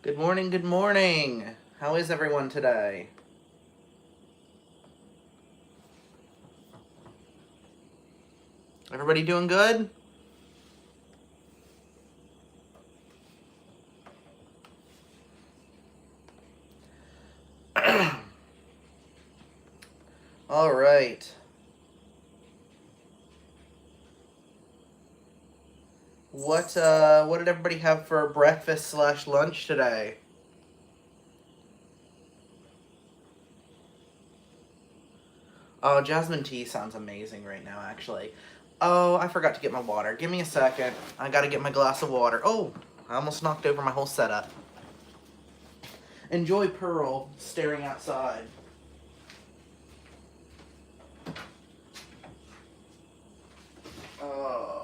Good morning, good morning. How is everyone today? Everybody doing good? All right. What did everybody have for breakfast slash lunch today? Oh, jasmine tea sounds amazing right now, actually. Oh, I forgot to get my water. Give me a second. I gotta get my glass of water. Oh, I almost knocked over my whole setup. Enjoy Pearl staring outside. Oh.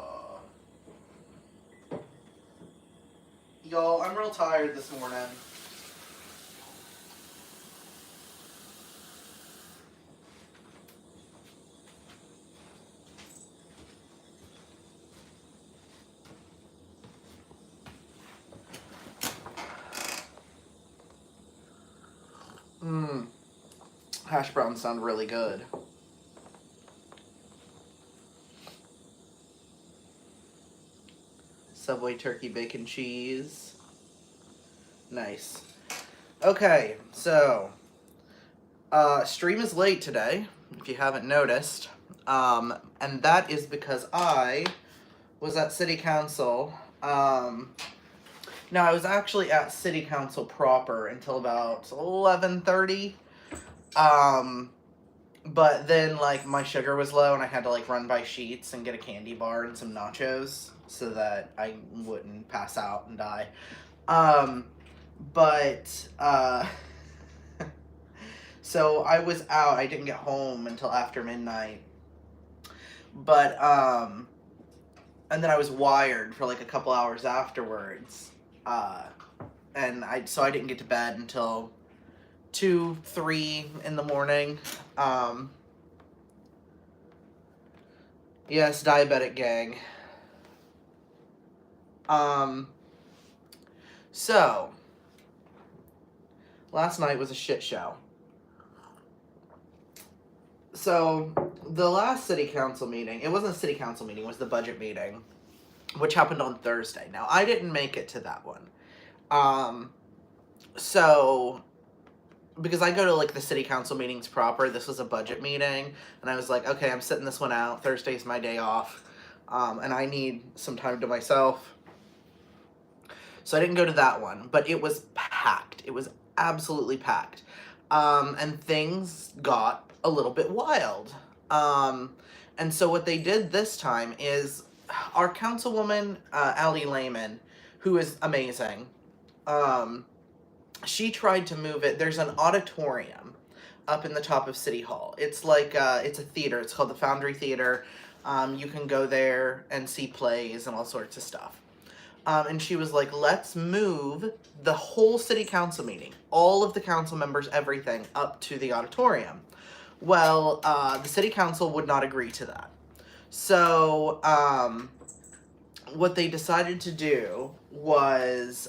Y'all, I'm real tired this morning. Mmm. Hash browns sound really good. Subway turkey bacon cheese. Nice. Okay, so stream is late today, if you haven't noticed. And that is because I was at City Council. No, I was actually at City Council proper until about 11:30. But then like my sugar was low and I had to like run by Sheets and get a candy bar and some nachos so that I wouldn't pass out and die. Um, but so I was out. I didn't get home until after midnight. But and then I was wired for like a couple hours afterwards. And I didn't get to bed until 2, 3 in the morning. Yes, diabetic gang. So last night was a shit show. So the last city council meeting, it wasn't a city council meeting, it was the budget meeting, which happened on Thursday. Now I didn't make it to that one. So because I go to like the city council meetings proper, this was a budget meeting, and I was like, okay, I'm sitting this one out. Thursday's my day off, and I need some time to myself. So I didn't go to that one, but it was packed. It was absolutely packed, and things got a little bit wild. And so what they did this time is our councilwoman, Allie Lehman, who is amazing. She tried to move it. There's an auditorium up in the top of City Hall. It's like it's a theater. It's called the Foundry Theater. You can go there and see plays and all sorts of stuff. And she was like, let's move the whole city council meeting, all of the council members, everything, up to the auditorium. Well, the city council would not agree to that. So, what they decided to do was,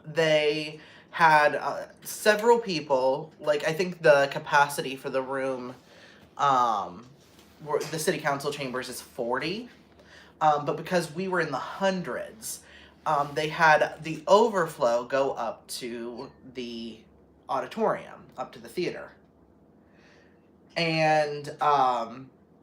they had several people, like I think the capacity for the room, the city council chambers is 40. But because we were in the hundreds, they had the overflow go up to the auditorium, up to the theater. And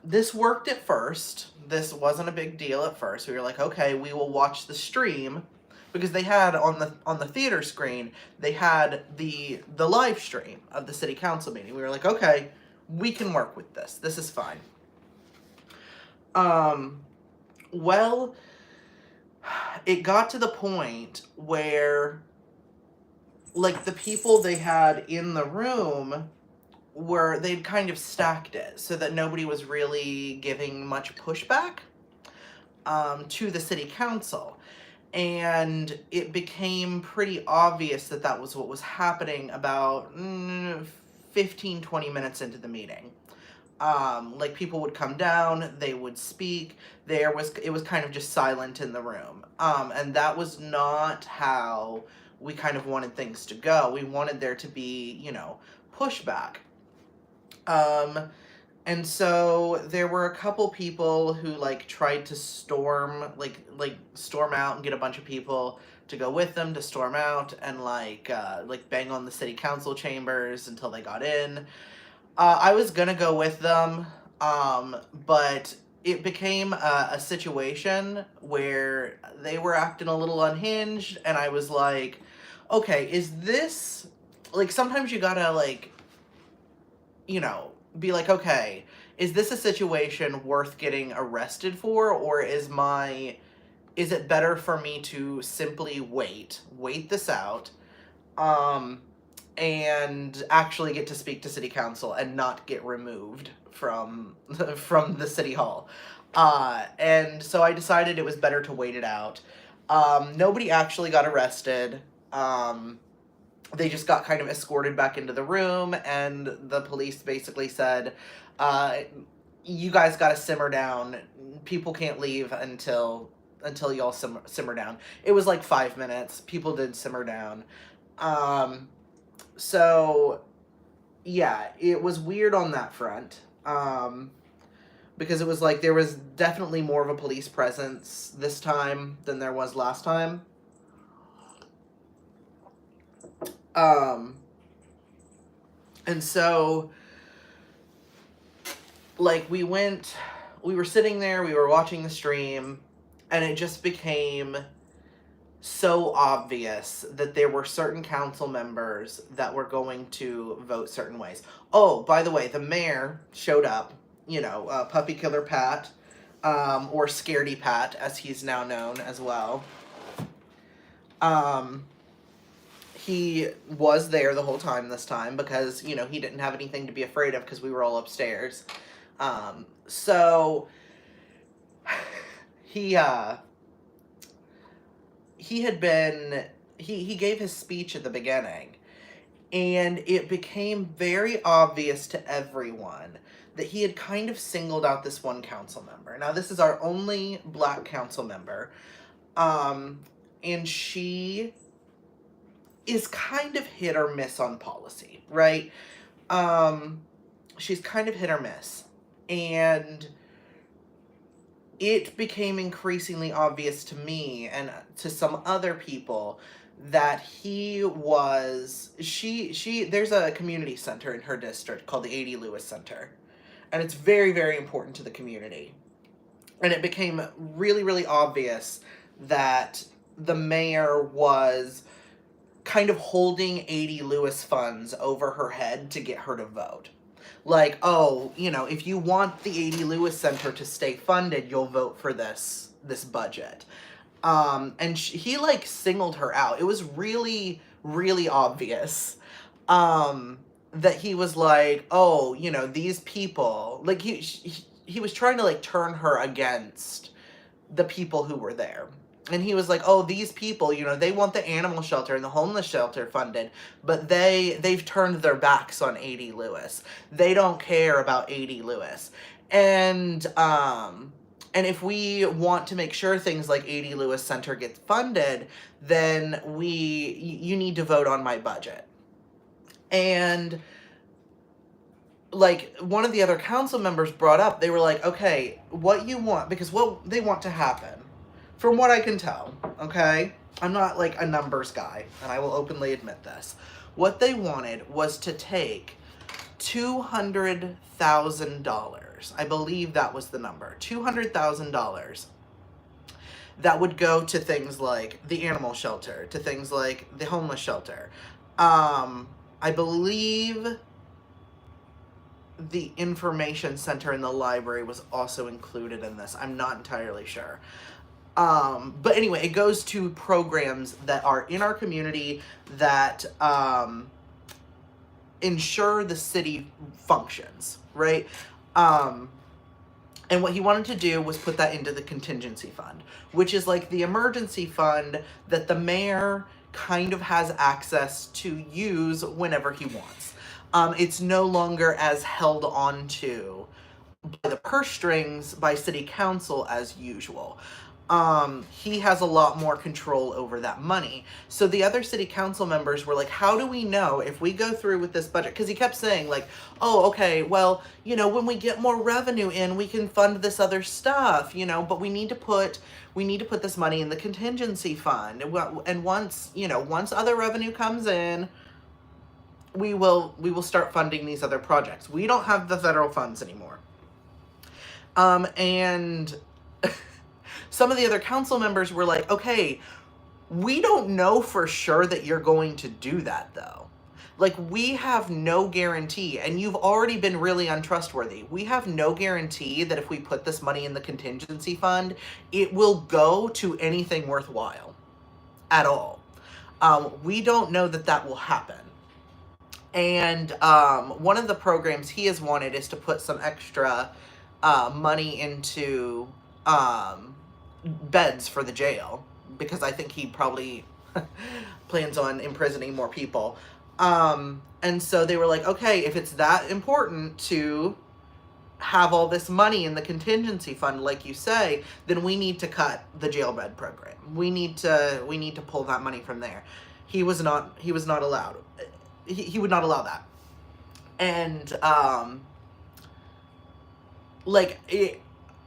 this worked at first. This wasn't a big deal at first. We were like, okay, we will watch the stream, because they had on the theater screen, they had the live stream of the city council meeting. We were like, okay, we can work with this. This is fine. Well, it got to the point where, like, the people they had in the room they'd kind of stacked it so that nobody was really giving much pushback to the city council. And it became pretty obvious that that was what was happening about 15, 20 minutes into the meeting. Like people would come down, they would speak. It was kind of just silent in the room. And that was not how we kind of wanted things to go. We wanted there to be, pushback. Um, and so there were a couple people who like tried to storm out and get a bunch of people to go with them to storm out and like bang on the city council chambers until they got in. I was gonna go with them, but it became a situation where they were acting a little unhinged, and I was like, okay, is this like sometimes you gotta like be like, okay, is this a situation worth getting arrested for, or is it better for me to simply wait this out, um, and actually get to speak to city council and not get removed from from the city hall? And so I decided it was better to wait it out. Nobody actually got arrested. They just got kind of escorted back into the room, and the police basically said, you guys got to simmer down. People can't leave until y'all simmer down. It was like 5 minutes. People did simmer down. So yeah, it was weird on that front. Because it was like there was definitely more of a police presence this time than there was last time. And so, like, we were sitting there, we were watching the stream, and it just became so obvious that there were certain council members that were going to vote certain ways. Oh, by the way, the mayor showed up, Puppy Killer Pat, or Scaredy Pat, as he's now known as well. He was there the whole time this time because, he didn't have anything to be afraid of because we were all upstairs. So he gave his speech at the beginning, and it became very obvious to everyone that he had kind of singled out this one council member. Now, this is our only black council member, and she is kind of hit or miss on policy, right? She's kind of hit or miss. And it became increasingly obvious to me and to some other people that there's a community center in her district called the A.D. Lewis Center. And it's very, very important to the community. And it became really, really obvious that the mayor was kind of holding A.D. Lewis funds over her head to get her to vote. Like, oh, if you want the A.D. Lewis Center to stay funded, you'll vote for this budget. And he like singled her out. It was really, really obvious, that he was like, oh, these people, like he was trying to like turn her against the people who were there. And he was like, oh, these people, they want the animal shelter and the homeless shelter funded, but they've turned their backs on A.D. Lewis. They don't care about A.D. Lewis. And if we want to make sure things like A.D. Lewis Center gets funded, then you need to vote on my budget. And like one of the other council members brought up, they were like, okay, what you want, because what they want to happen, from what I can tell, okay? I'm not like a numbers guy, and I will openly admit this. What they wanted was to take $200,000. I believe that was the number. $200,000 that would go to things like the animal shelter, to things like the homeless shelter. I believe the information center in the library was also included in this. I'm not entirely sure. But anyway, it goes to programs that are in our community that ensure the city functions, right? And what he wanted to do was put that into the contingency fund, which is like the emergency fund that the mayor kind of has access to use whenever he wants. It's no longer as held on to by the purse strings by city council as usual. He has a lot more control over that money. So the other city council members were like, how do we know if we go through with this budget? Because he kept saying, like, oh, okay, well, when we get more revenue in, we can fund this other stuff, but we need to put this money in the contingency fund. And once other revenue comes in, we will start funding these other projects. We don't have the federal funds anymore. And some of the other council members were like, okay, we don't know for sure that you're going to do that, though. Like, we have no guarantee, and you've already been really untrustworthy. We have no guarantee that if we put this money in the contingency fund, it will go to anything worthwhile at all. We don't know that will happen. And one of the programs he has wanted is to put some extra money into beds for the jail, because I think he probably plans on imprisoning more people. And so they were like, okay, if it's that important to have all this money in the contingency fund, like you say, then we need to cut the jail bed program. We need to pull that money from there. He was not allowed. He would not allow that. And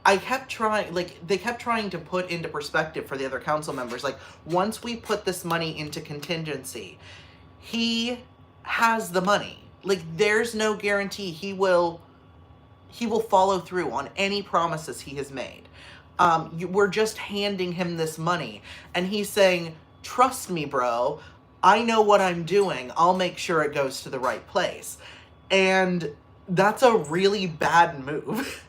I kept trying, they kept trying to put into perspective for the other council members, like, once we put this money into contingency, he has the money. Like, there's no guarantee he will follow through on any promises he has made. We're just handing him this money, and he's saying, trust me, bro, I know what I'm doing. I'll make sure it goes to the right place. And that's a really bad move.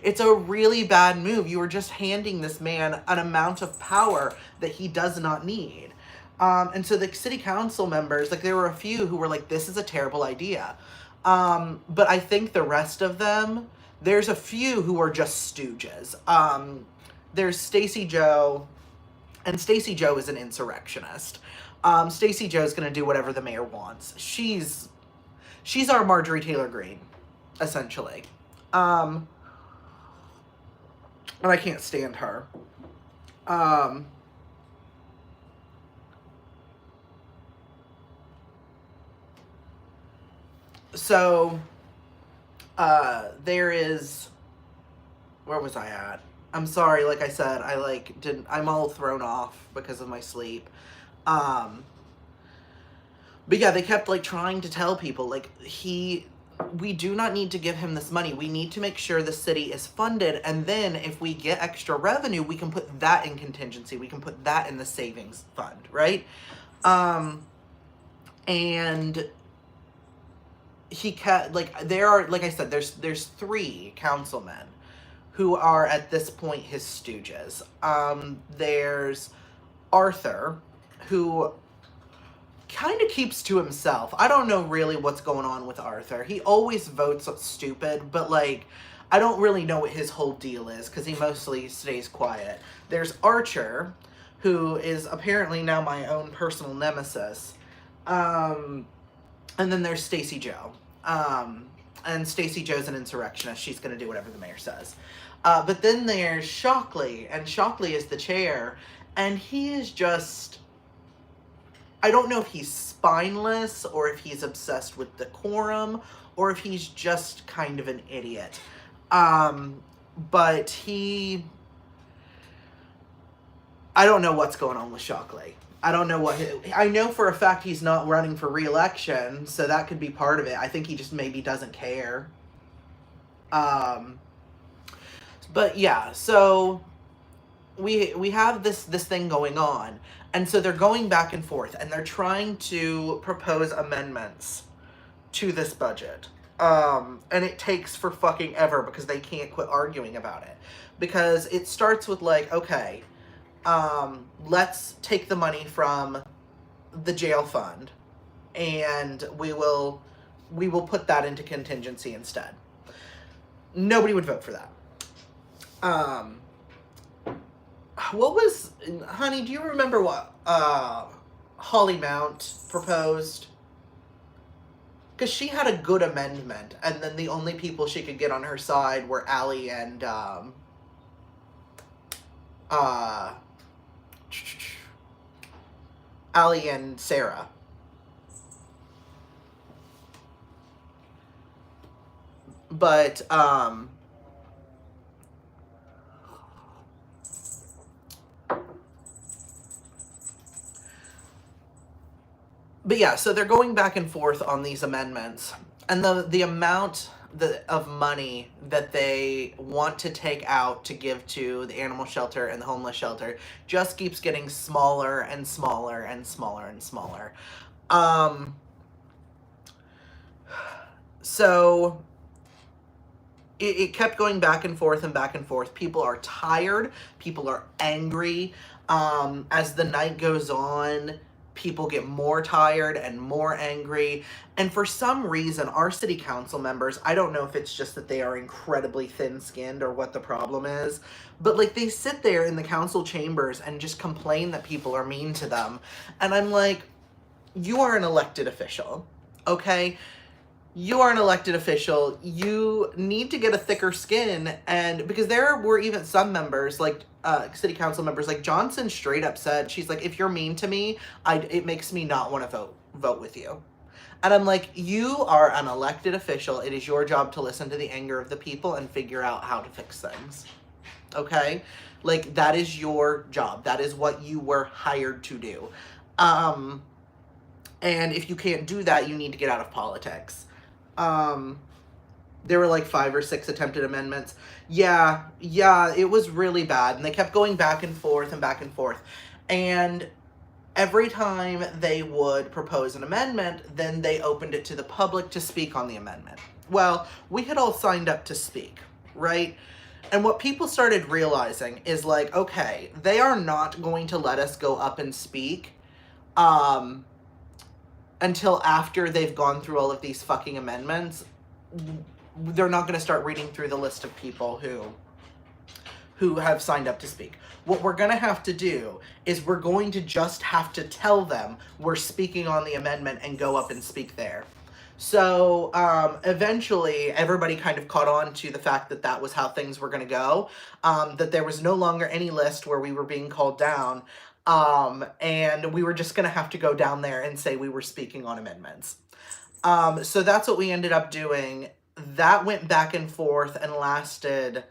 It's a really bad move. You are just handing this man an amount of power that he does not need. And so the city council members, like, there were a few who were like, this is a terrible idea. But I think the rest of them, there's a few who are just stooges. There's Stacey Joe, and Stacey Joe is an insurrectionist. Stacey Joe's gonna do whatever the mayor wants. She's our Marjorie Taylor Greene, essentially. And I can't stand her. So, there is, where was I at? I'm sorry, like I said, I'm all thrown off because of my sleep. But yeah, they kept, like, trying to tell people, like, we do not need to give him this money. We need to make sure the city is funded, and then if we get extra revenue, we can put that in contingency. We can put that in the savings fund, right? And he kept, like, there are, like I said, there's 3 councilmen who are at this point his stooges. There's Arthur, who kind of keeps to himself. I don't know really what's going on with Arthur. He always votes stupid, but, like, I don't really know what his whole deal is, because he mostly stays quiet. There's Archer, who is apparently now my own personal nemesis. And then there's Stacey Joe. And Stacey Joe's an insurrectionist. She's going to do whatever the mayor says. But then there's Shockley, and Shockley is the chair, and he is just, I don't know if he's spineless, or if he's obsessed with decorum, or if he's just kind of an idiot. But I don't know what's going on with Shockley. I don't know I know for a fact he's not running for re-election, so that could be part of it. I think he just maybe doesn't care. But yeah, so we have this thing going on, and so they're going back and forth, and they're trying to propose amendments to this budget. And it takes for fucking ever because they can't quit arguing about it. Because it starts with, like, okay, let's take the money from the jail fund, and we will put that into contingency instead. Nobody would vote for that. Honey, do you remember what Holly Mount proposed? because she had a good amendment, and then the only people she could get on her side were Allie and uh, Allie and Sarah. But yeah, so they're going back and forth on these amendments, and the amount of money that they want to take out to give to the animal shelter and the homeless shelter just keeps getting smaller and smaller and smaller and smaller. So it kept going back and forth and back and forth. People are tired. People are angry. As the night goes on, people get more tired and more angry. And for some reason, our city council members, I don't know if it's just that they are incredibly thin-skinned or what the problem is, but like they sit there in the council chambers and just complain that people are mean to them. And I'm like, you are an elected official, okay? You are an elected official. You need to get a thicker skin. And because there were even some members, like city council members, like Johnson straight up said, she's like, if you're mean to me, it makes me not want to vote with you. And I'm like, you are an elected official. It is your job to listen to the anger of the people and figure out how to fix things. Okay? Like, that is your job. That is what you were hired to do. And if you can't do that, you need to get out of politics. There were like 5 or 6 attempted amendments. Yeah, it was really bad. And they kept going back and forth and back and forth. And every time they would propose an amendment, then they opened it to the public to speak on the amendment. Well, we had all signed up to speak, right? And what people started realizing is like, okay, they are not going to let us go up and speak until after they've gone through all of these fucking amendments. They're not going to start reading through the list of people who have signed up to speak. What we're going to have to do is we're going to just have to tell them we're speaking on the amendment and go up and speak there. So eventually everybody kind of caught on to the fact that that was how things were going to go, that there was no longer any list where we were being called down, and we were just going to have to go down there and say we were speaking on amendments. So that's what we ended up doing. That went back and forth and lasted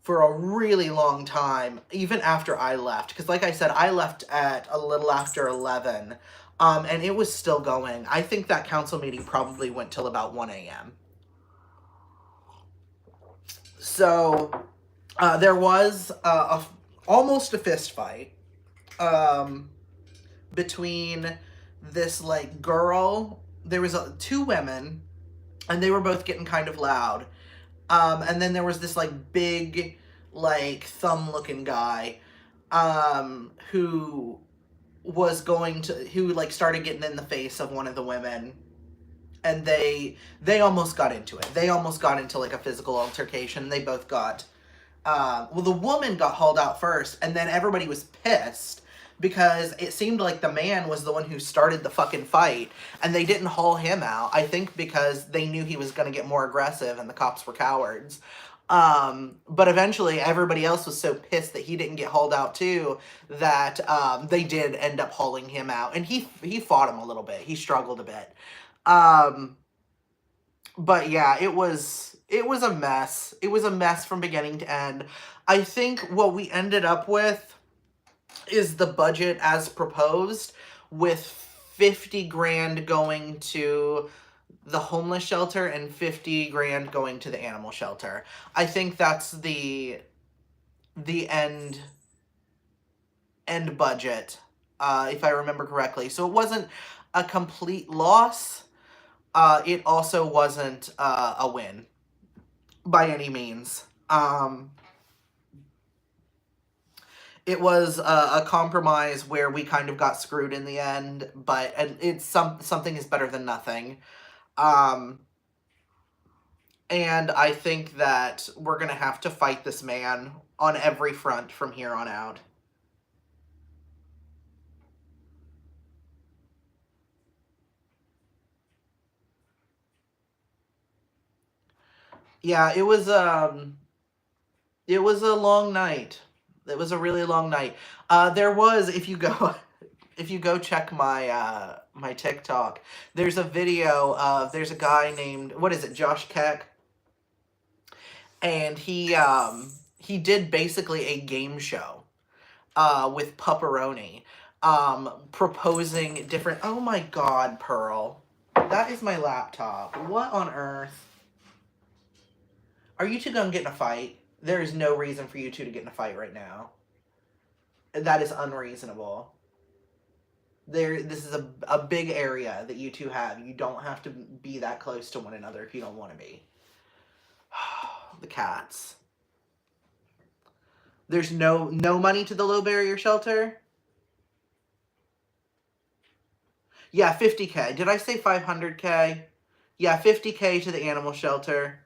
for a really long time, even after I left. Because like I said, I left at a little after 11, and it was still going. I think that council meeting probably went till about 1 a.m. So there was almost a fist fight between this like girl. There was 2 women, and they were both getting kind of loud. And then there was this like big, like thumb looking guy, who like started getting in the face of one of the women, and they almost got into it. They almost got into like a physical altercation. They both got, well, the woman got hauled out first, and then everybody was pissed because it seemed like the man was the one who started the fucking fight, and they didn't haul him out. I think because they knew he was going to get more aggressive and the cops were cowards. But eventually everybody else was so pissed that he didn't get hauled out too, that they did end up hauling him out, and he fought him a little bit. He struggled a bit. But yeah, it was a mess. It was a mess from beginning to end. I think what we ended up with is the budget as proposed, with 50 grand going to the homeless shelter and 50 grand going to the animal shelter. I think that's the end budget, if I remember correctly. So it wasn't a complete loss. It also wasn't a win by any means. It was a compromise where we kind of got screwed in the end, but it's something is better than nothing. And I think that we're going to have to fight this man on every front from here on out. Yeah, it was a long night. It was a really long night. There was, if you go if you go check my my TikTok, there's a video of, there's a guy named, what is it, Josh Keck, and he did basically a game show with Pepperoni, proposing different. Oh my God, Pearl, that is my laptop. What on earth? Are you two gonna get in a fight? There is no reason for you two to get in a fight right now. That is unreasonable. This is a big area that you two have. You don't have to be that close to one another if you don't want to be. The cats. There's no money to the low barrier shelter? Yeah, 50K. Did I say 500K? Yeah, 50K to the animal shelter.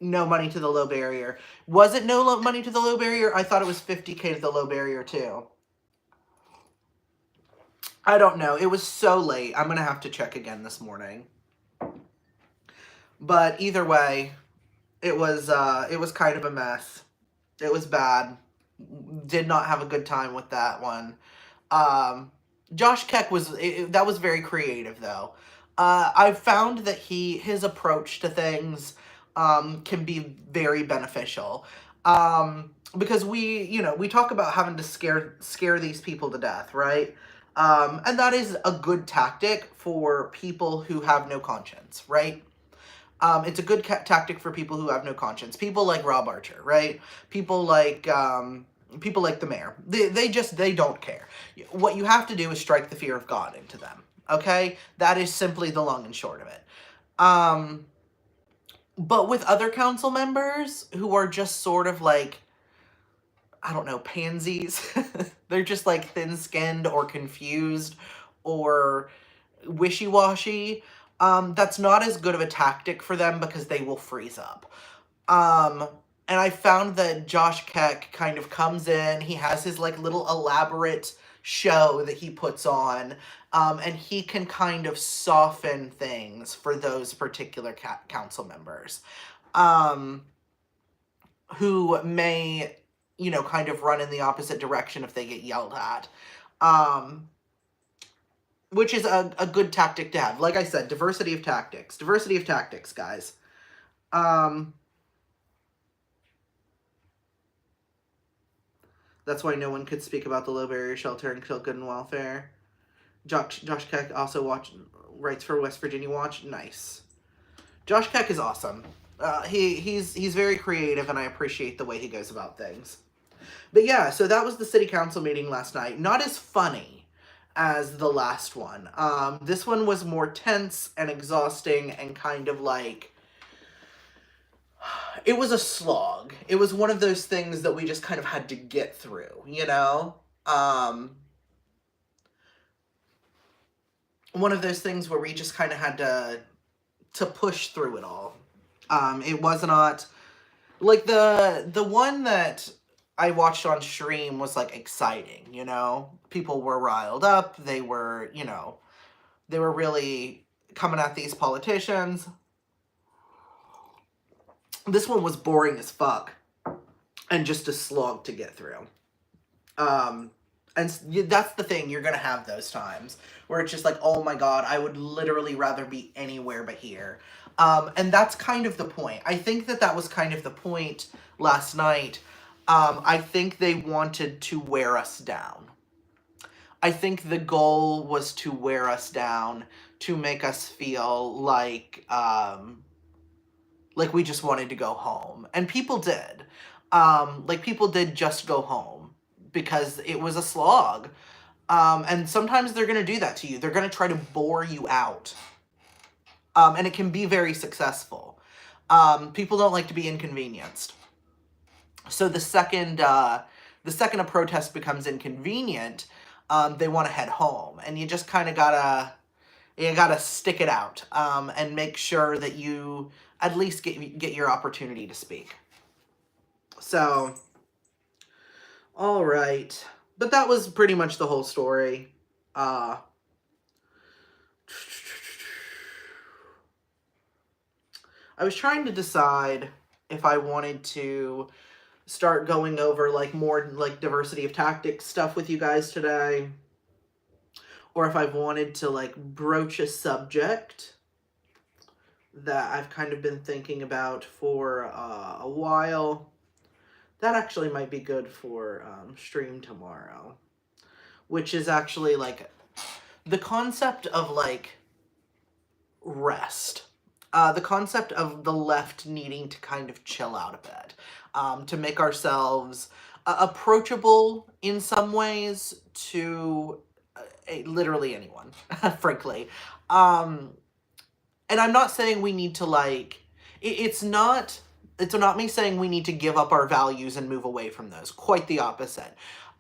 No money to the low barrier. Was it no money to the low barrier? I thought it was 50K to the low barrier too. I don't know. It was so late. I'm going to have to check again this morning. But either way, it was kind of a mess. It was bad. Did not have a good time with that one. Josh Keck was, that was very creative though. I've found that his approach to things can be very beneficial. Because we talk about having to scare these people to death, right? And that is a good tactic for people who have no conscience, right? It's a good tactic for people who have no conscience. People like Rob Archer, right? People like the mayor. They don't care. What you have to do is strike the fear of God into them. Okay? That is simply the long and short of it. But with other council members who are just sort of like, I don't know, pansies. They're just like thin-skinned or confused or wishy-washy. That's not as good of a tactic for them because they will freeze up. And I found that Josh Keck kind of comes in, he has his like little elaborate show that he puts on, and he can kind of soften things for those particular council members, who may, kind of run in the opposite direction if they get yelled at. Which is a good tactic to have. Like I said, diversity of tactics. Diversity of tactics, guys. That's why no one could speak about the low barrier shelter and kill good and welfare. Josh Keck also writes for West Virginia Watch. Nice. Josh Keck is awesome. He's very creative, and I appreciate the way he goes about things. But yeah, so that was the city council meeting last night. Not as funny as the last one. This one was more tense and exhausting and kind of like, it was a slog. It was one of those things that we just kind of had to get through, one of those things where we just kind of had to push through it all. It was not like the one that I watched on stream was like exciting, people were riled up. They were, they were really coming at these politicians. This one was boring as fuck and just a slog to get through. And that's the thing, you're gonna have those times where it's just like, oh my God, I would literally rather be anywhere but here. And that's kind of the point. I think that was kind of the point last night. I think they wanted to wear us down. I think the goal was to wear us down, to make us feel like we just wanted to go home. And people did. People did just go home because it was a slog. And sometimes they're going to do that to you. They're going to try to bore you out. And it can be very successful. People don't like to be inconvenienced. So the second a protest becomes inconvenient, they want to head home. And you just kind of gotta stick it out, and make sure that you at least get your opportunity to speak. So, all right. But that was pretty much the whole story. I was trying to decide if I wanted to start going over like more like diversity of tactics stuff with you guys today, or if I wanted to like broach a subject that I've kind of been thinking about for a while. That actually might be good for stream tomorrow, which is actually like the concept of like rest. The concept of the left needing to kind of chill out a bit, to make ourselves approachable in some ways to literally anyone, frankly. And I'm not saying we need to like, it's not me saying we need to give up our values and move away from those. Quite the opposite.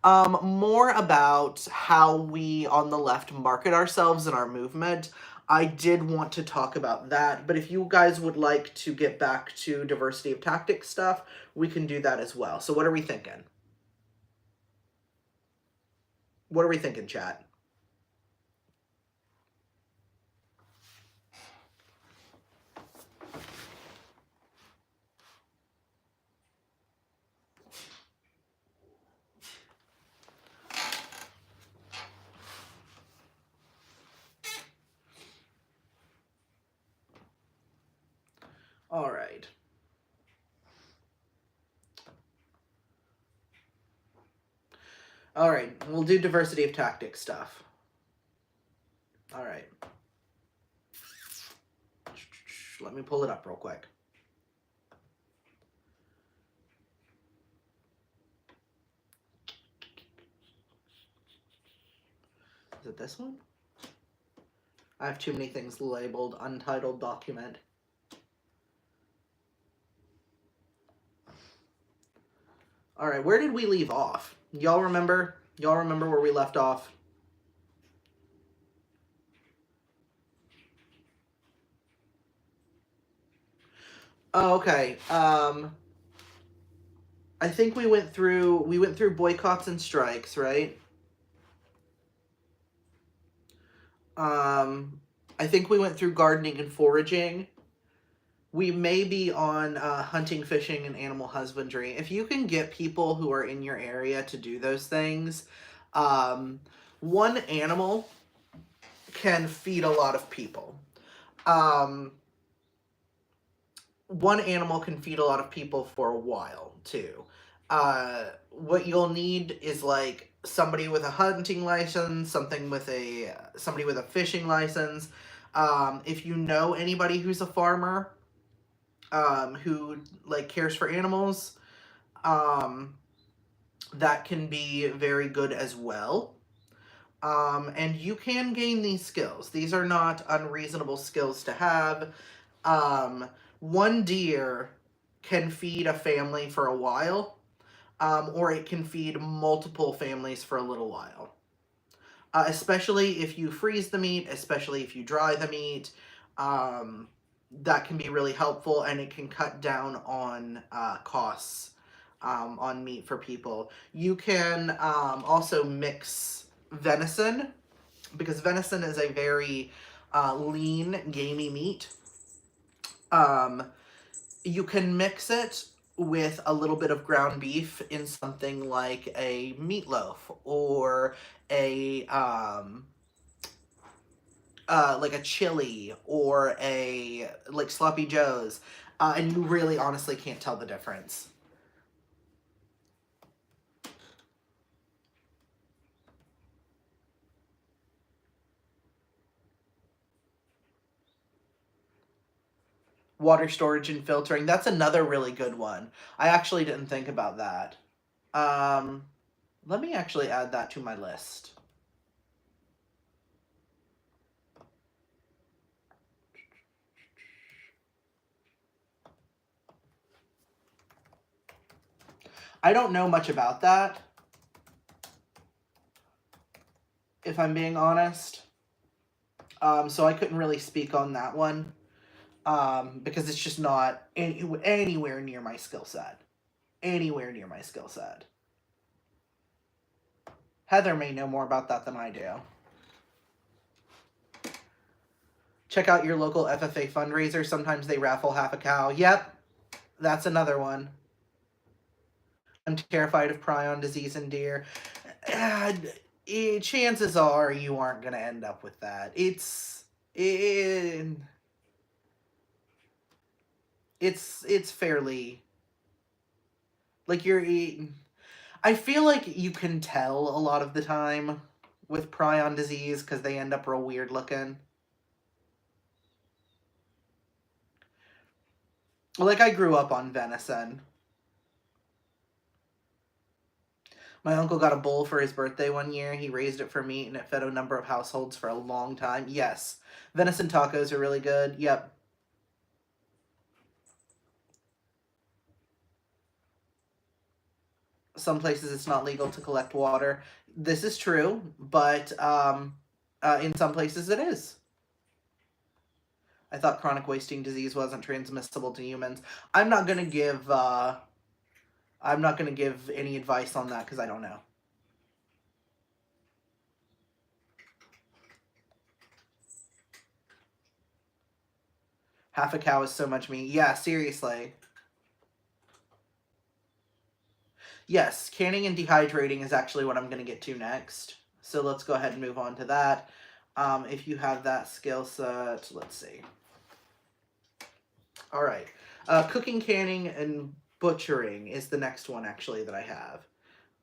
More about how we on the left market ourselves and our movement. I did want to talk about that, but if you guys would like to get back to diversity of tactics stuff, we can do that as well. So what are we thinking? What are we thinking, chat? All right. All right, we'll do diversity of tactics stuff. All right. Let me pull it up real quick. Is it this one? I have too many things labeled untitled document. All right, where did we leave off? Y'all remember? Y'all remember where we left off? Oh, okay. I think we went through boycotts and strikes, right? I think we went through gardening and foraging. We may be on hunting, fishing, and animal husbandry. If you can get people who are in your area to do those things, one animal can feed a lot of people. One animal can feed a lot of people for a while, too. What you'll need is like somebody with a hunting license, somebody with a fishing license. If you know anybody who's a farmer, who like cares for animals, that can be very good as well. And you can gain these skills. These are not unreasonable skills to have. One deer can feed a family for a while, or it can feed multiple families for a little while. Especially if you freeze the meat, especially if you dry the meat, that can be really helpful, and it can cut down on costs on meat for people. You can also mix venison, because venison is a very lean, gamey meat. You can mix it with a little bit of ground beef in something like a meatloaf or a like a chili or a like sloppy joes, and you really honestly can't tell the difference. Water storage and filtering, that's another really good one. I actually didn't think about that. Let me actually add that to my list. I don't know much about that, if I'm being honest. So I couldn't really speak on that one, because it's just not anywhere near my skill set. Anywhere near my skill set. Heather may know more about that than I do. Check out your local FFA fundraiser. Sometimes they raffle half a cow. Yep, that's another one. I'm terrified of prion disease in deer. Chances are you aren't going to end up with that. It's fairly, like, I feel like you can tell a lot of the time with prion disease because they end up real weird looking. Like, I grew up on venison. My uncle got a bull for his birthday one year. He raised it for meat, and it fed a number of households for a long time. Yes. Venison tacos are really good. Yep. Some places it's not legal to collect water. This is true, but in some places it is. I thought chronic wasting disease wasn't transmissible to humans. I'm not gonna give any advice on that because I don't know. Half a cow is so much meat. Yeah, seriously. Yes, canning and dehydrating is actually what I'm going to get to next. So let's go ahead and move on to that. If you have that skill set, let's see. All right. Cooking, canning, and butchering is the next one, actually, that I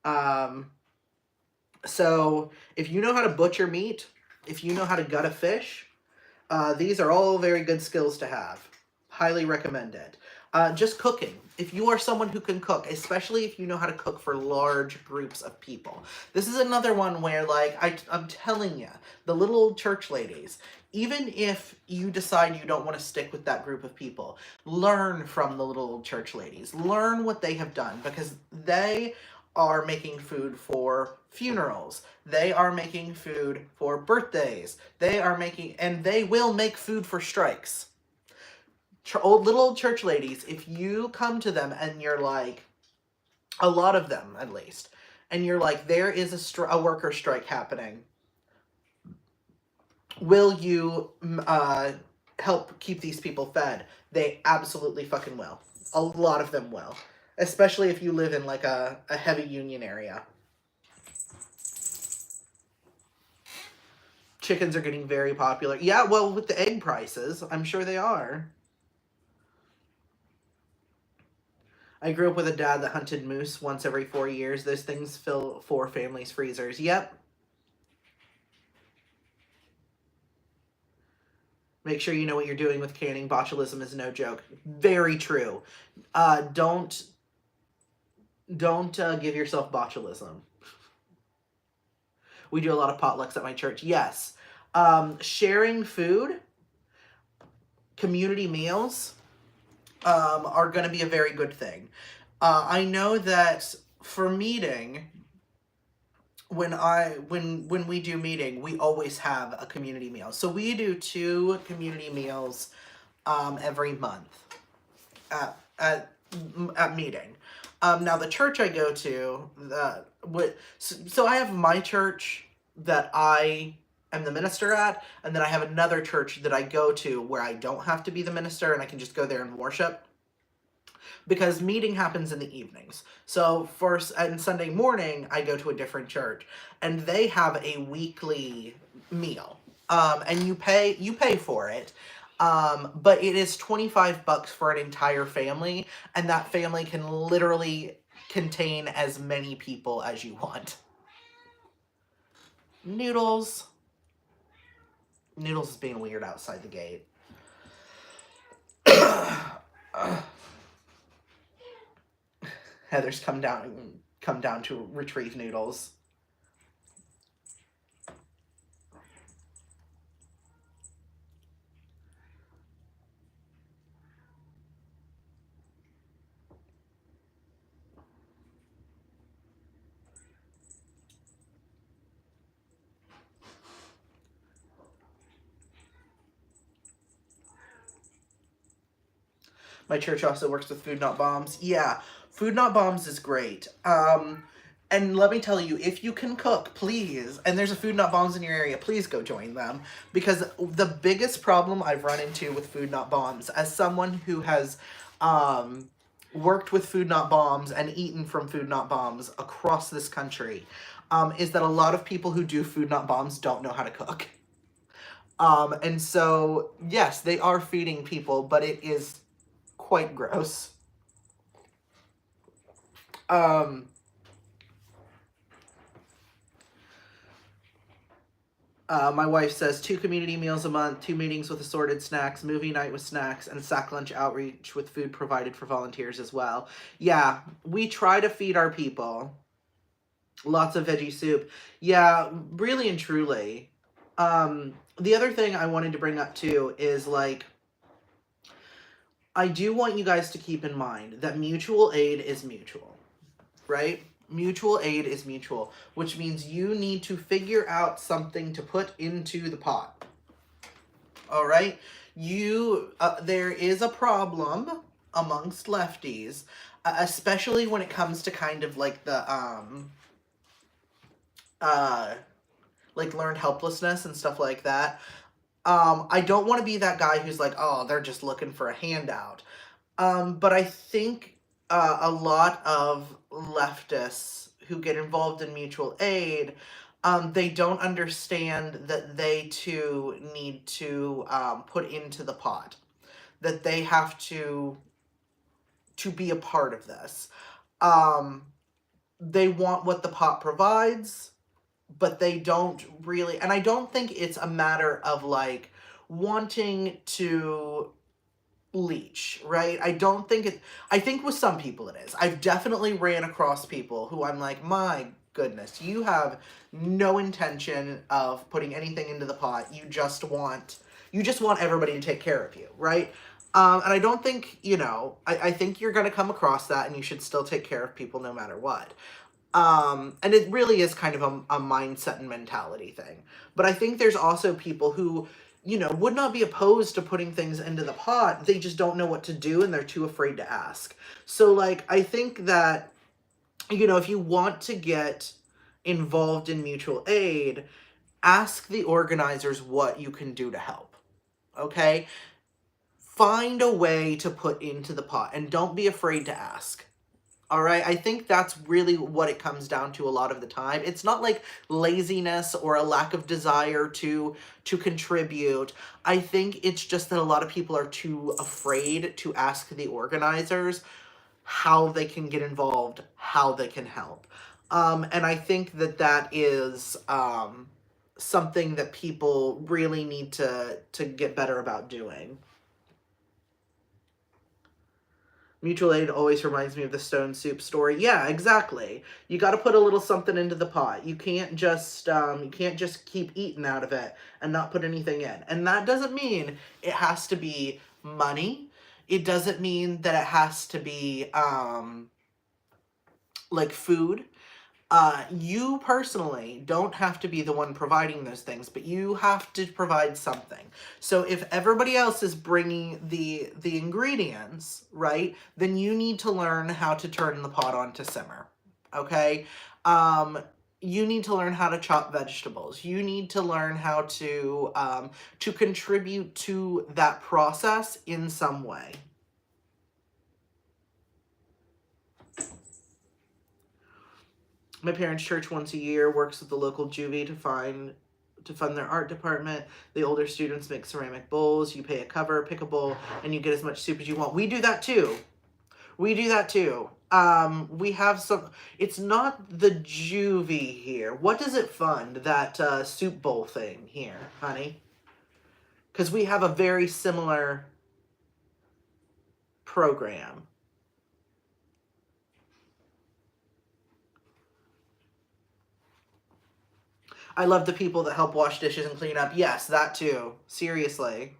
have. So if you know how to butcher meat, if you know how to gut a fish, these are all very good skills to have. Highly recommend it. Just cooking. If you are someone who can cook, especially if you know how to cook for large groups of people. This is another one where, like, I'm telling you, the little old church ladies, even if you decide you don't want to stick with that group of people, learn from the little old church ladies. Learn what they have done, because they are making food for funerals. They are making food for birthdays. They are making, and they will make food for strikes. Little old church ladies, if you come to them and you're like, a lot of them at least, and you're like, there is a worker strike happening, will you help keep these people fed? They absolutely fucking will. A lot of them will, especially if you live in like a heavy union area. Chickens are getting very popular. Yeah, well, with the egg prices, I'm sure they are. I grew up with a dad that hunted moose once every 4 years. Those things fill 4 families' freezers. Yep. Make sure you know what you're doing with canning. Botulism is no joke. Very true. Don't give yourself botulism. We do a lot of potlucks at my church. Yes. Sharing food, community meals, are going to be a very good thing. I know that for meeting, when we do meeting, we always have a community meal. So we do 2 community meals every month at meeting. Now the church I go to, so I have my church that I am the minister at, and then I have another church that I go to where I don't have to be the minister and I can just go there and worship, because meeting happens in the evenings. So and Sunday morning I go to a different church, and they have a weekly meal, and you pay for it. But it is $25 for an entire family, and that family can literally contain as many people as you want. Noodles is being weird outside the gate. Heather's come down to retrieve Noodles. My church also works with Food Not Bombs. Yeah, Food Not Bombs is great. And let me tell you, if you can cook, please, and there's a Food Not Bombs in your area, please go join them. Because the biggest problem I've run into with Food Not Bombs, as someone who has worked with Food Not Bombs and eaten from Food Not Bombs across this country, is that a lot of people who do Food Not Bombs don't know how to cook. And so, yes, they are feeding people, but it is quite gross. My wife says 2 community meals a month, 2 meetings with assorted snacks, movie night with snacks, and sack lunch outreach with food provided for volunteers as well. Yeah, we try to feed our people. Lots of veggie soup. Yeah, really and truly. The other thing I wanted to bring up too is like, I do want you guys to keep in mind that mutual aid is mutual, right? Mutual aid is mutual, which means you need to figure out something to put into the pot. All right? There is a problem amongst lefties, especially when it comes to kind of like the like learned helplessness and stuff like that. I don't want to be that guy who's like, oh, they're just looking for a handout. But I think a lot of leftists who get involved in mutual aid, they don't understand that they too need to put into the pot, that they have to be a part of this. They want what the pot provides, but they don't really, and I don't think it's a matter of like wanting to leech, right? I think with some people it is. I've definitely ran across people who I'm like, my goodness, you have no intention of putting anything into the pot. You just want everybody to take care of you, right? And I don't think, I think you're going to come across that, and you should still take care of people no matter what. And it really is kind of a mindset and mentality thing. But I think there's also people who, would not be opposed to putting things into the pot. They just don't know what to do, and they're too afraid to ask. So, like, I think that, if you want to get involved in mutual aid, ask the organizers what you can do to help. Okay? Find a way to put into the pot, and don't be afraid to ask. All right, I think that's really what it comes down to a lot of the time. It's not like laziness or a lack of desire to contribute. I think it's just that a lot of people are too afraid to ask the organizers how they can get involved, how they can help. And I think that is something that people really need to get better about doing. Mutual aid always reminds me of the stone soup story. Yeah, exactly. You got to put a little something into the pot. You can't just keep eating out of it and not put anything in. And that doesn't mean it has to be money. It doesn't mean that it has to be like food. You personally don't have to be the one providing those things, but you have to provide something. So if everybody else is bringing the ingredients, right, then you need to learn how to turn the pot on to simmer, okay? You need to learn how to chop vegetables. You need to learn how to contribute to that process in some way. My parents' church once a year works with the local juvie to fund their art department. The older students make ceramic bowls. You pay a cover, pick a bowl, and you get as much soup as you want. We do that too. We have some. It's not the juvie here. What does it fund? That soup bowl thing here, honey? Because we have a very similar program. I love the people that help wash dishes and clean up. Yes, that too. Seriously.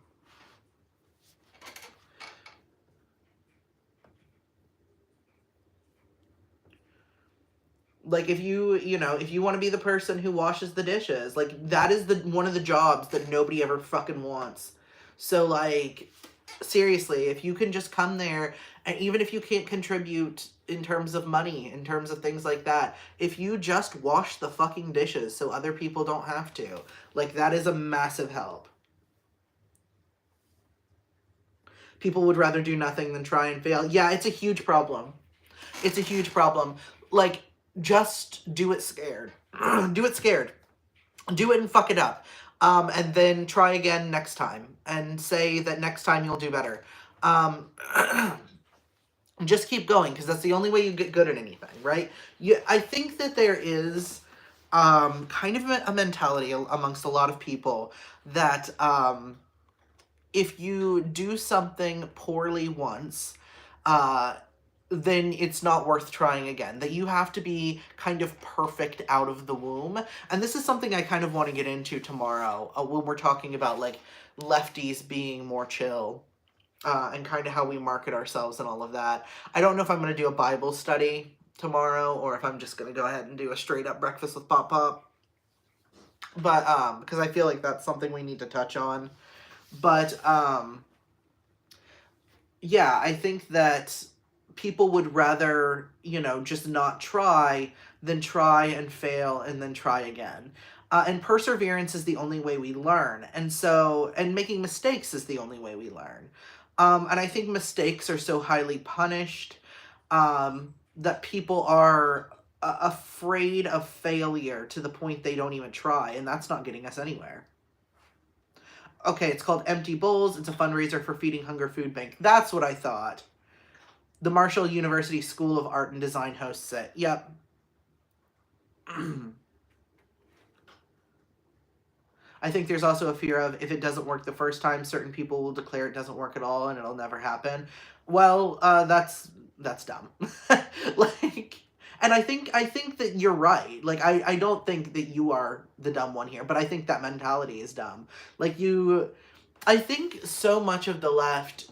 Like, if you want to be the person who washes the dishes, like, that is one of the jobs that nobody ever fucking wants. So, like, seriously, if you can just come there, and even if you can't contribute in terms of money, in terms of things like that. If you just wash the fucking dishes so other people don't have to, like, that is a massive help. People would rather do nothing than try and fail. Yeah, it's a huge problem. It's a huge problem. Like, just do it scared. Do it scared. Do it and fuck it up. And then try again next time. And say that next time you'll do better. Just keep going, because that's the only way you get good at anything, right? I think that there is kind of a mentality amongst a lot of people that if you do something poorly once, then it's not worth trying again. That you have to be kind of perfect out of the womb. And this is something I kind of want to get into tomorrow when we're talking about, like, lefties being more chill. And kind of how we market ourselves and all of that. I don't know if I'm going to do a Bible study tomorrow or if I'm just going to go ahead and do a straight up breakfast with Pop Pop. But, because I feel like that's something we need to touch on. But, yeah, I think that people would rather, just not try than try and fail and then try again. And perseverance is the only way we learn. And making mistakes is the only way we learn. And I think mistakes are so highly punished that people are afraid of failure to the point they don't even try, and that's not getting us anywhere. Okay, it's called Empty Bowls. It's a fundraiser for Feeding Hunger Food Bank. That's what I thought. The Marshall University School of Art and Design hosts it. Yep. I think there's also a fear of, if it doesn't work the first time, certain people will declare it doesn't work at all and it'll never happen. Well, that's dumb. Like, and I think that you're right. Like, I don't think that you are the dumb one here, but I think that mentality is dumb. Like, I think so much of the left,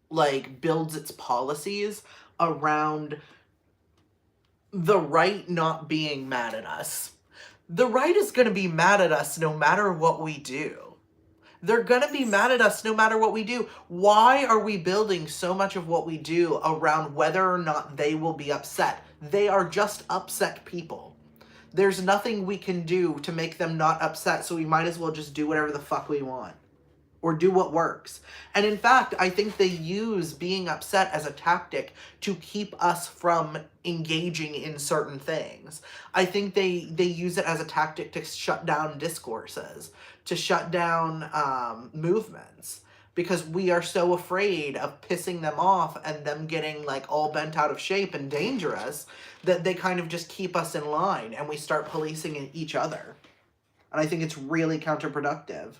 like, builds its policies around the right not being mad at us. The right is going to be mad at us no matter what we do. They're going to be mad at us no matter what we do. Why are we building so much of what we do around whether or not they will be upset? They are just upset people. There's nothing we can do to make them not upset, so we might as well just do whatever the fuck we want. Or do what works. And in fact, I think they use being upset as a tactic to keep us from engaging in certain things. I think they use it as a tactic to shut down discourses, to shut down movements, because we are so afraid of pissing them off and them getting, like, all bent out of shape and dangerous that they kind of just keep us in line and we start policing each other. And I think it's really counterproductive.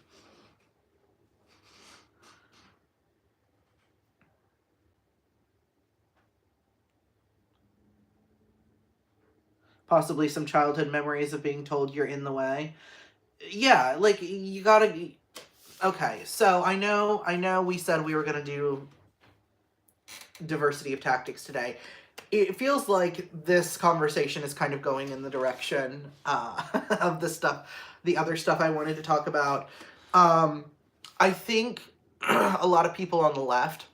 Possibly some childhood memories of being told you're in the way. Yeah, like, you gotta... Okay, so I know we said we were gonna do diversity of tactics today. It feels like this conversation is kind of going in the direction of the other stuff I wanted to talk about. I think a lot of people on the left,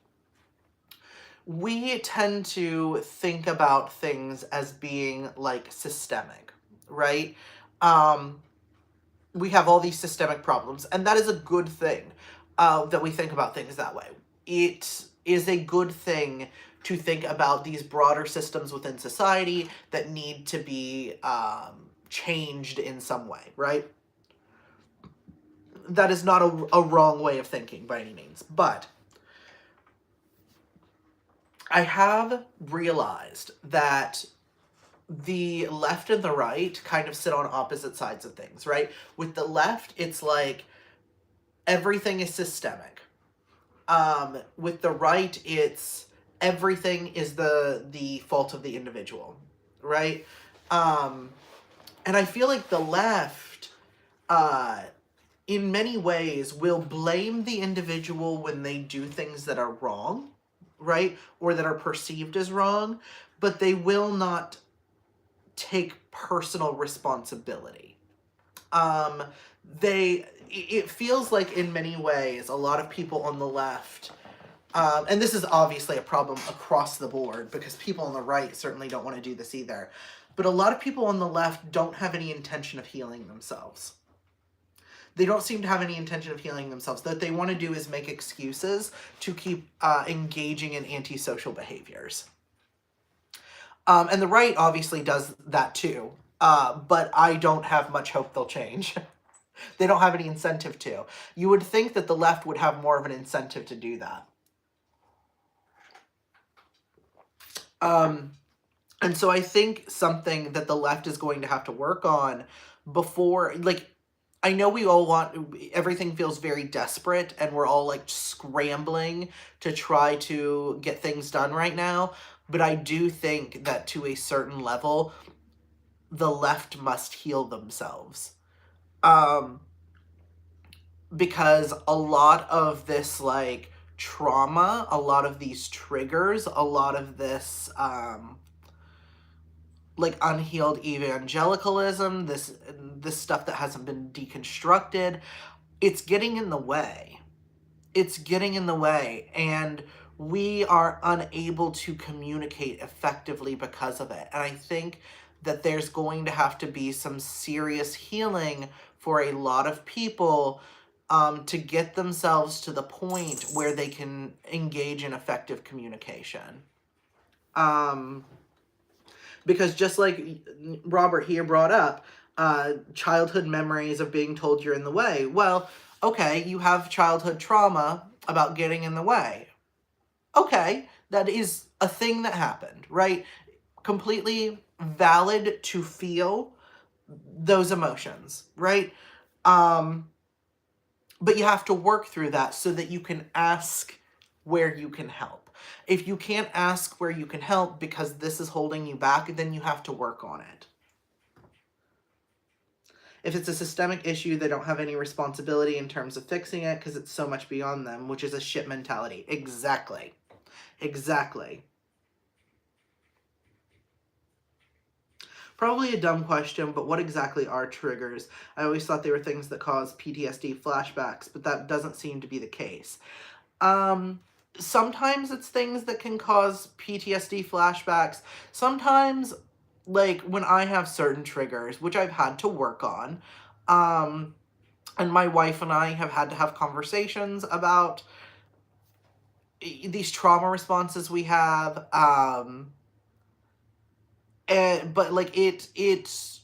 we tend to think about things as being, like, systemic, right? We have all these systemic problems, and that is a good thing, that we think about things that way. It is a good thing to think about these broader systems within society that need to be changed in some way, right? That is not a wrong way of thinking by any means, but I have realized that the left and the right kind of sit on opposite sides of things, right? With the left, it's like everything is systemic. With the right, it's everything is the fault of the individual, right? And I feel like the left, in many ways, will blame the individual when they do things that are wrong, right? Or that are perceived as wrong, but they will not take personal responsibility. It feels like in many ways, a lot of people on the left And this is obviously a problem across the board because people on the right certainly don't want to do this either. But a lot of people on the left don't have any intention of healing themselves. They don't seem to have any intention of healing themselves. What they want to do is make excuses to keep engaging in antisocial behaviors. And the right obviously does that too. But I don't have much hope they'll change. They don't have any incentive to. You would think that the left would have more of an incentive to do that. And so I think something that the left is going to have to work on before, like, I know we all want, everything feels very desperate and we're all like scrambling to try to get things done right now. But I do think that to a certain level, the left must heal themselves. Because a lot of this, like, trauma, a lot of these triggers, a lot of this, like, unhealed evangelicalism, this stuff that hasn't been deconstructed, it's getting in the way. It's getting in the way, and we are unable to communicate effectively because of it. And I think that there's going to have to be some serious healing for a lot of people to get themselves to the point where they can engage in effective communication. Because just like Robert here brought up, childhood memories of being told you're in the way. Well, okay, you have childhood trauma about getting in the way. Okay, that is a thing that happened, right? Completely valid to feel those emotions, right? But you have to work through that so that you can ask where you can help. If you can't ask where you can help because this is holding you back, then you have to work on it. If it's a systemic issue, they don't have any responsibility in terms of fixing it because it's so much beyond them, which is a shit mentality. Exactly. Exactly. Probably a dumb question, but what exactly are triggers? I always thought they were things that cause PTSD flashbacks, but that doesn't seem to be the case. Sometimes it's things that can cause PTSD flashbacks. Sometimes, like, when I have certain triggers, which I've had to work on, and my wife and I have had to have conversations about these trauma responses we have, but like it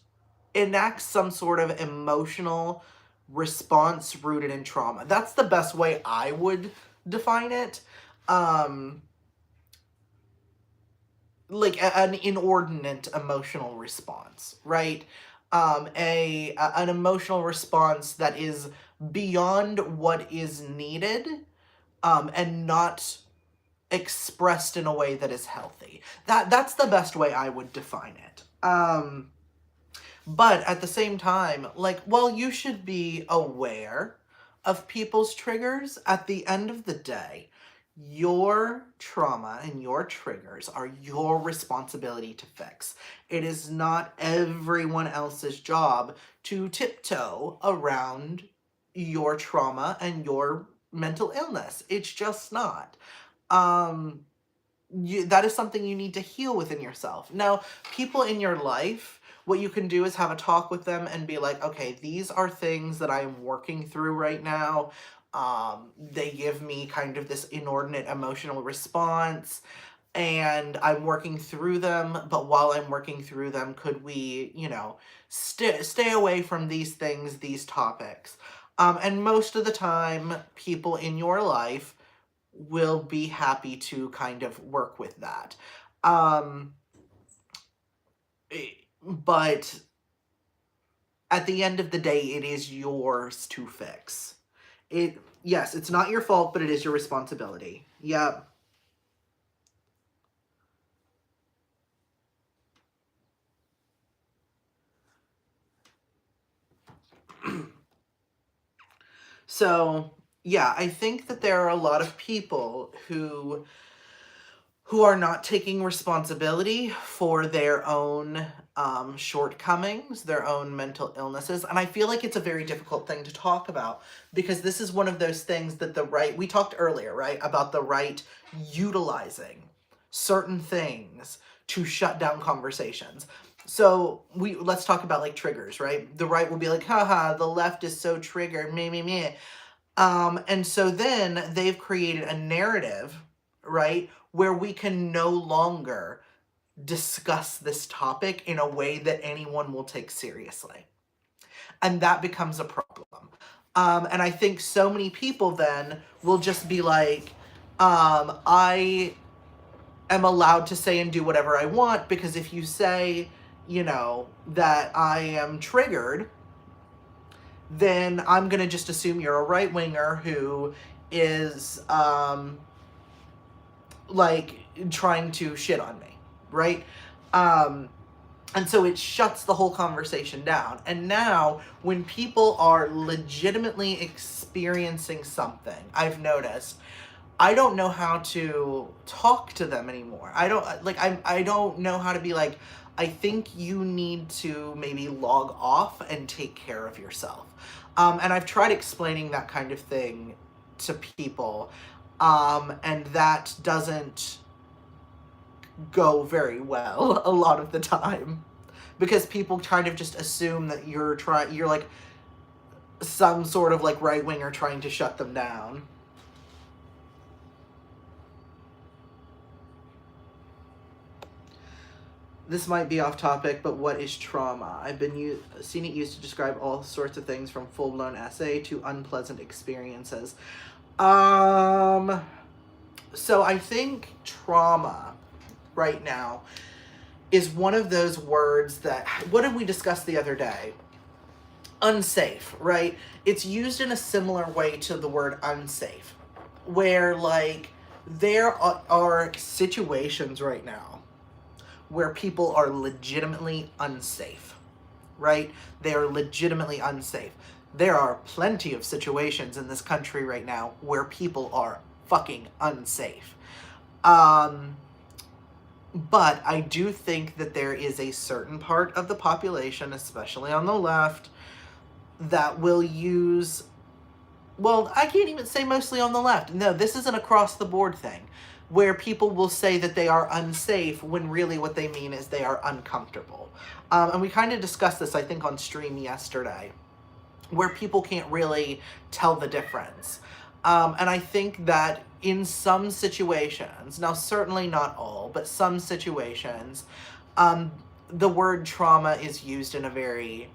enacts some sort of emotional response rooted in trauma. That's the best way I would define it. Like an inordinate emotional response, right? An emotional response that is beyond what is needed, and not expressed in a way that is healthy. That's the best way I would define it. But at the same time, like, while you should be aware of people's triggers, at the end of the day, your trauma and your triggers are your responsibility to fix. It is not everyone else's job to tiptoe around your trauma and your mental illness. It's just not. That is something you need to heal within yourself. Now, people in your life, what you can do is have a talk with them and be like, okay, these are things that I'm working through right now. They give me kind of this inordinate emotional response, and I'm working through them, but while I'm working through them, could we, stay away from these things, these topics? And most of the time, people in your life will be happy to kind of work with that. But at the end of the day, it is yours to fix. Yes, it's not your fault, but it is your responsibility. Yep. So, yeah, I think that there are a lot of people who who are not taking responsibility for their own shortcomings, their own mental illnesses. And I feel like it's a very difficult thing to talk about, because this is one of those things that the right, we talked earlier, right, about the right utilizing certain things to shut down conversations. So let's talk about like triggers, right? The right will be like, haha, the left is so triggered, me. And so then they've created a narrative, right, where we can no longer discuss this topic in a way that anyone will take seriously. And that becomes a problem. And I think so many people then will just be like, I am allowed to say and do whatever I want, because if you say, that I am triggered, then I'm going to just assume you're a right-winger who is, like, trying to shit on me, right? And so it shuts the whole conversation down. And now, when people are legitimately experiencing something, I've noticed, I don't know how to talk to them anymore. I don't know how to be like, I think you need to maybe log off and take care of yourself. And I've tried explaining that kind of thing to people, and that doesn't go very well a lot of the time, because people kind of just assume that you're like some sort of like right-winger trying to shut them down. This might be off topic, but what is trauma? I've been seen it used to describe all sorts of things from full-blown SA to unpleasant experiences. So I think trauma right now is one of those words that, what did we discuss the other day? Unsafe, right? It's used in a similar way to the word unsafe, where like there are situations right now where people are legitimately unsafe, right? They are legitimately unsafe. There are plenty of situations in this country right now where people are fucking unsafe. But I do think that there is a certain part of the population, especially on the left, that will use, well, I can't even say mostly on the left. No, this is an across-the-board thing, where people will say that they are unsafe when really what they mean is they are uncomfortable. And we kind of discussed this, I think, on stream yesterday, where people can't really tell the difference. And I think that in some situations, now certainly not all, but some situations, the word trauma is used in a very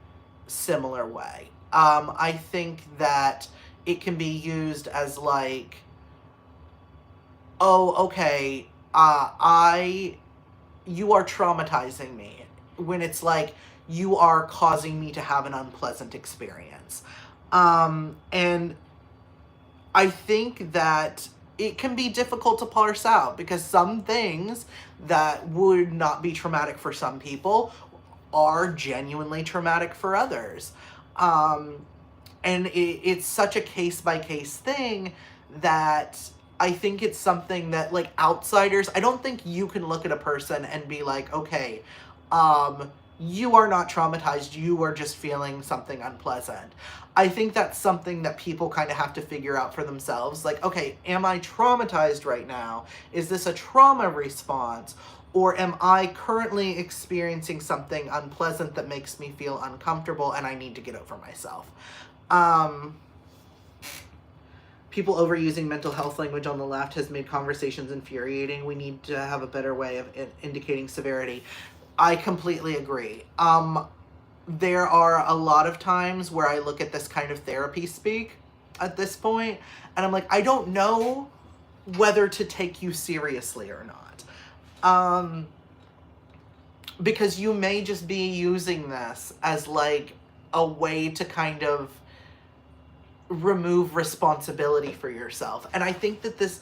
similar way. I think that it can be used as like, oh, okay, you are traumatizing me, when it's like, you are causing me to have an unpleasant experience. And I think that it can be difficult to parse out, because some things that would not be traumatic for some people are genuinely traumatic for others. And it's such a case-by-case thing that I think it's something that, like, outsiders, I don't think you can look at a person and be like, okay, you are not traumatized, you are just feeling something unpleasant. I think that's something that people kind of have to figure out for themselves. Like, okay, am I traumatized right now? Is this a trauma response? Or am I currently experiencing something unpleasant that makes me feel uncomfortable and I need to get over myself? People overusing mental health language on the left has made conversations infuriating. We need to have a better way of indicating severity. I completely agree. There are a lot of times where I look at this kind of therapy speak at this point, and I'm like, I don't know whether to take you seriously or not. Because you may just be using this as like a way to kind of remove responsibility for yourself. And I think that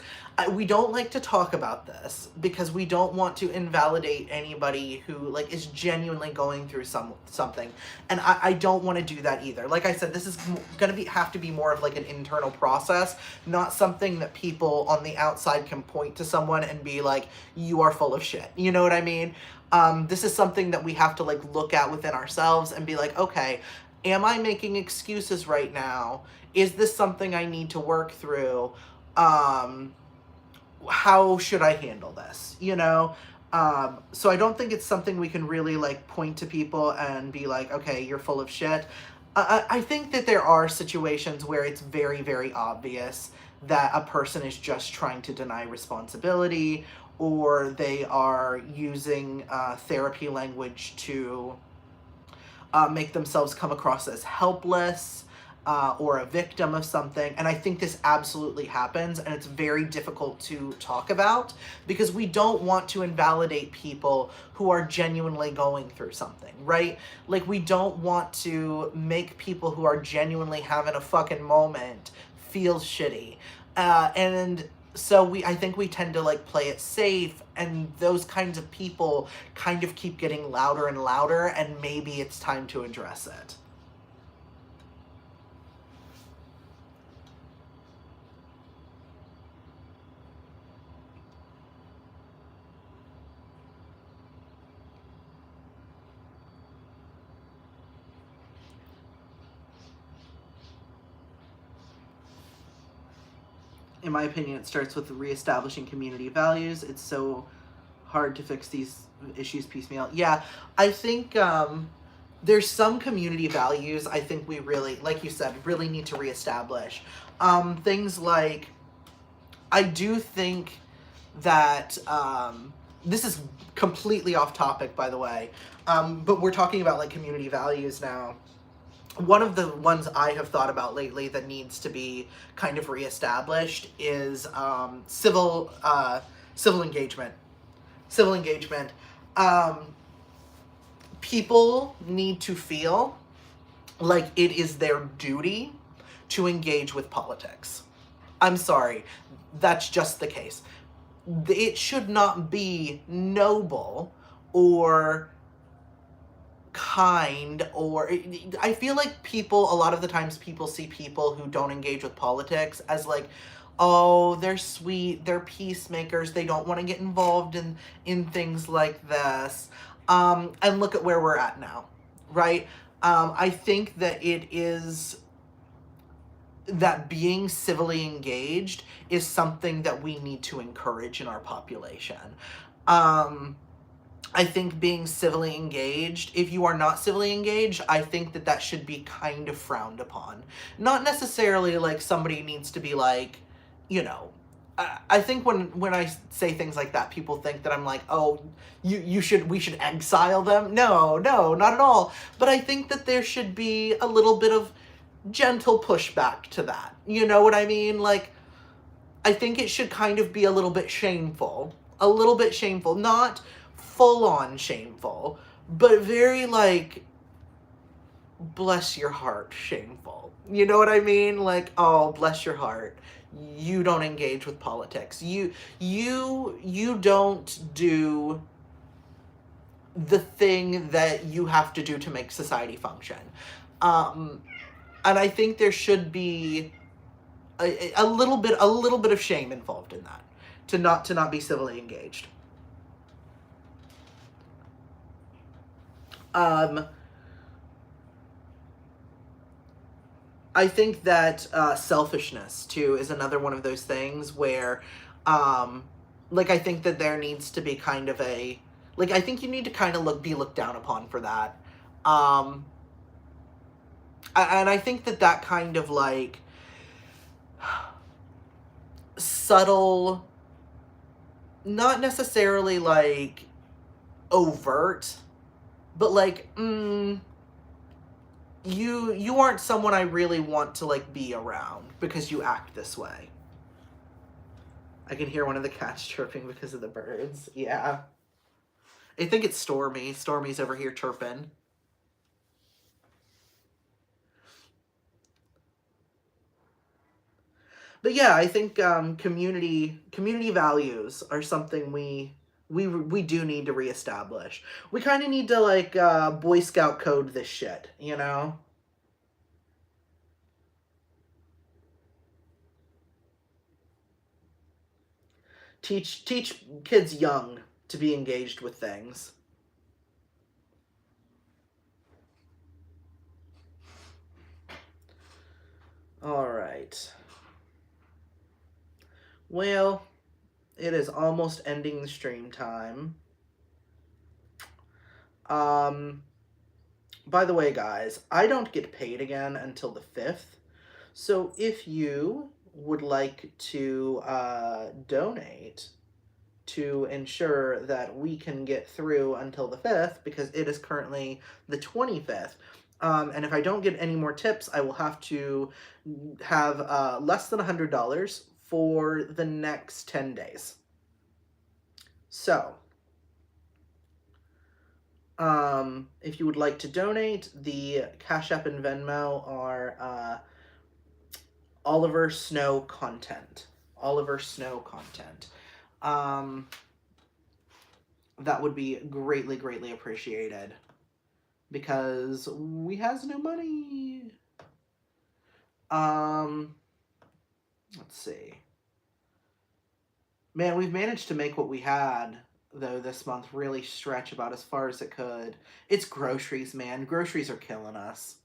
we don't like to talk about this because we don't want to invalidate anybody who like is genuinely going through something. And I don't want to do that either. Like I said, this is going to have to be more of like an internal process, not something that people on the outside can point to someone and be like, you are full of shit. You know what I mean? This is something that we have to like look at within ourselves and be like, okay, am I making excuses right now? Is this something I need to work through? How should I handle this? You know? So I don't think it's something we can really like point to people and be like, okay, you're full of shit. I think that there are situations where it's very, very obvious that a person is just trying to deny responsibility, or they are using therapy language to make themselves come across as helpless or a victim of something. And I think this absolutely happens, and it's very difficult to talk about because we don't want to invalidate people who are genuinely going through something, right? Like, we don't want to make people who are genuinely having a fucking moment feel shitty. And so I think we tend to like play it safe, and those kinds of people kind of keep getting louder and louder, and maybe it's time to address it. In my opinion, it starts with reestablishing community values. It's so hard to fix these issues piecemeal. Yeah, I think there's some community values I think we really, like you said, really need to reestablish. Things like, I do think that this is completely off topic, by the way, but we're talking about like community values now. One of the ones I have thought about lately that needs to be kind of reestablished is civil engagement. Civil engagement. People need to feel like it is their duty to engage with politics. I'm sorry, that's just the case. It should not be noble or kind, or I feel like people, a lot of the times people see people who don't engage with politics as like, oh, they're sweet, they're peacemakers, they don't want to get involved in things like this. And look at where we're at now, right? I think that it is that being civilly engaged is something that we need to encourage in our population. I think being civilly engaged, if you are not civilly engaged, I think that that should be kind of frowned upon. Not necessarily like somebody needs to be like, you know, I think when I say things like that, people think that I'm like, oh, we should exile them. No, not at all. But I think that there should be a little bit of gentle pushback to that. You know what I mean? Like, I think it should kind of be a little bit shameful. A little bit shameful. Not full on shameful, but very like, bless your heart shameful. You know what I mean? Like, oh, bless your heart. You don't engage with politics. You don't do the thing that you have to do to make society function. And I think there should be a little bit of shame involved in that, to not be civilly engaged. I think that selfishness too is another one of those things where, like, I think that there needs to be kind of a, like, I think you need to kind of be looked down upon for that. And I think that that kind of like subtle, not necessarily like overt, but like, you aren't someone I really want to like be around because you act this way. I can hear one of the cats chirping because of the birds. Yeah. I think it's Stormy. Stormy's over here chirping. But yeah, I think community values are something we do need to reestablish. We kind of need to like Boy Scout code this shit, you know? Teach kids young to be engaged with things. All right. Well, it is almost ending the stream time. By the way, guys, I don't get paid again until the 5th. So if you would like to donate to ensure that we can get through until the 5th, because it is currently the 25th, and if I don't get any more tips, I will have to have less than $100 for the next 10 days. So, if you would like to donate, the Cash App and Venmo are Oliver Snow Content. Oliver Snow Content. That would be greatly, greatly appreciated. Because we has no money. Let's see. Man, we've managed to make what we had, though, this month really stretch about as far as it could. It's groceries, man. Groceries are killing us.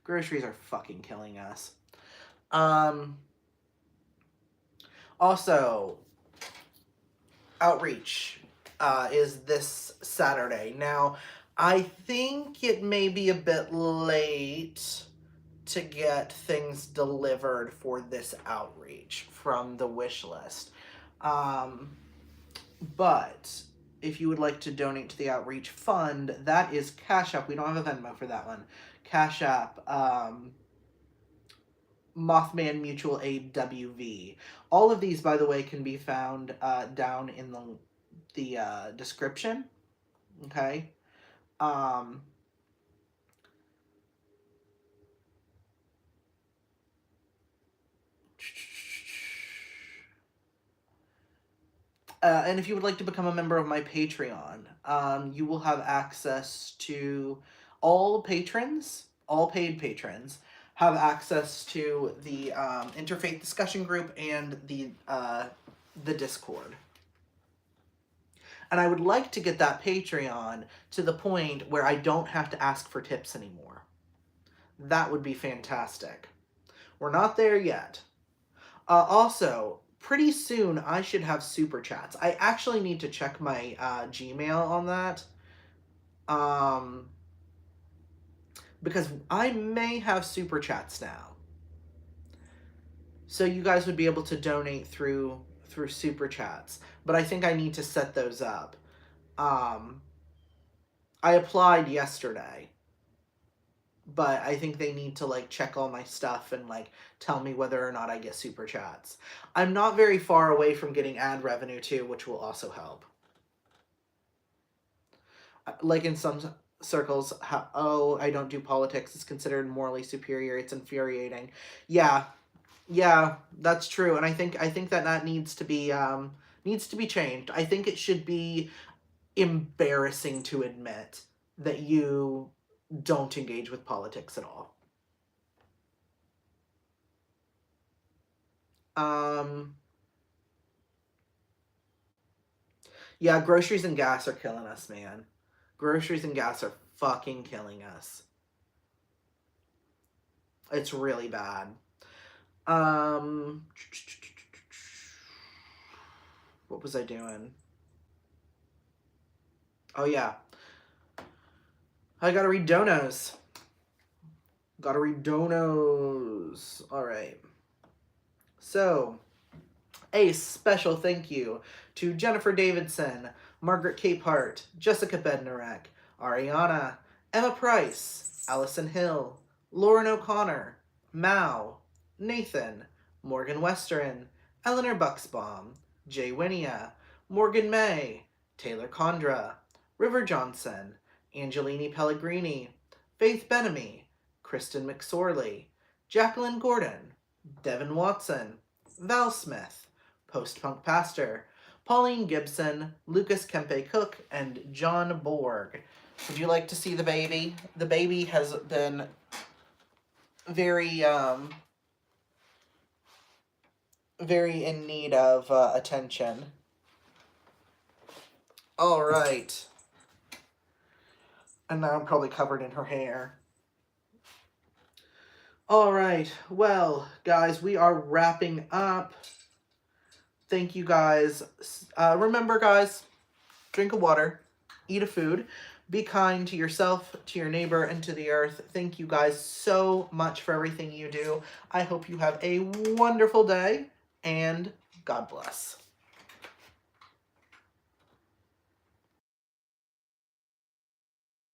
Groceries are fucking killing us. Also, outreach is this Saturday. Now, I think it may be a bit late to get things delivered for this outreach from the wish list. But if you would like to donate to the outreach fund, that is Cash App. We don't have a Venmo for that one. Cash App, Mothman Mutual Aid WV. All of these, by the way, can be found down in the description. Okay. And if you would like to become a member of my Patreon, you will have access to all patrons, all paid patrons, have access to the interfaith discussion group and the Discord. And I would like to get that Patreon to the point where I don't have to ask for tips anymore. That would be fantastic. We're not there yet. Also, pretty soon I should have super chats. I actually need to check my Gmail on that. Because I may have super chats now. So you guys would be able to donate through super chats. But I think I need to set those up. I applied yesterday. But I think they need to like check all my stuff and like tell me whether or not I get super chats. I'm not very far away from getting ad revenue too, which will also help. Like in some circles, I don't do politics. It's considered morally superior. It's infuriating. Yeah, that's true. And I think that needs to be changed. I think it should be embarrassing to admit that you don't engage with politics at all. Yeah, groceries and gas are killing us, man. Groceries and gas are fucking killing us. It's really bad. What was I doing? Oh, yeah. I gotta read donos. Alright. So, a special thank you to Jennifer Davidson, Margaret Capehart, Jessica Bednarek, Ariana, Emma Price, Allison Hill, Lauren O'Connor, Mao, Nathan, Morgan Westerin, Eleanor Bucksbaum, Jay Winia, Morgan May, Taylor Condra, River Johnson, Angelini Pellegrini, Faith Benamy, Kristen McSorley, Jacqueline Gordon, Devin Watson, Val Smith, Post-Punk Pastor, Pauline Gibson, Lucas Kempe Cook, and John Borg. Would you like to see the baby? The baby has been very, very in need of attention. All right. And now I'm probably covered in her hair. All right. Well, guys, we are wrapping up. Thank you, guys. Remember, guys, drink a water, eat a food, be kind to yourself, to your neighbor, and to the earth. Thank you guys so much for everything you do. I hope you have a wonderful day, and God bless.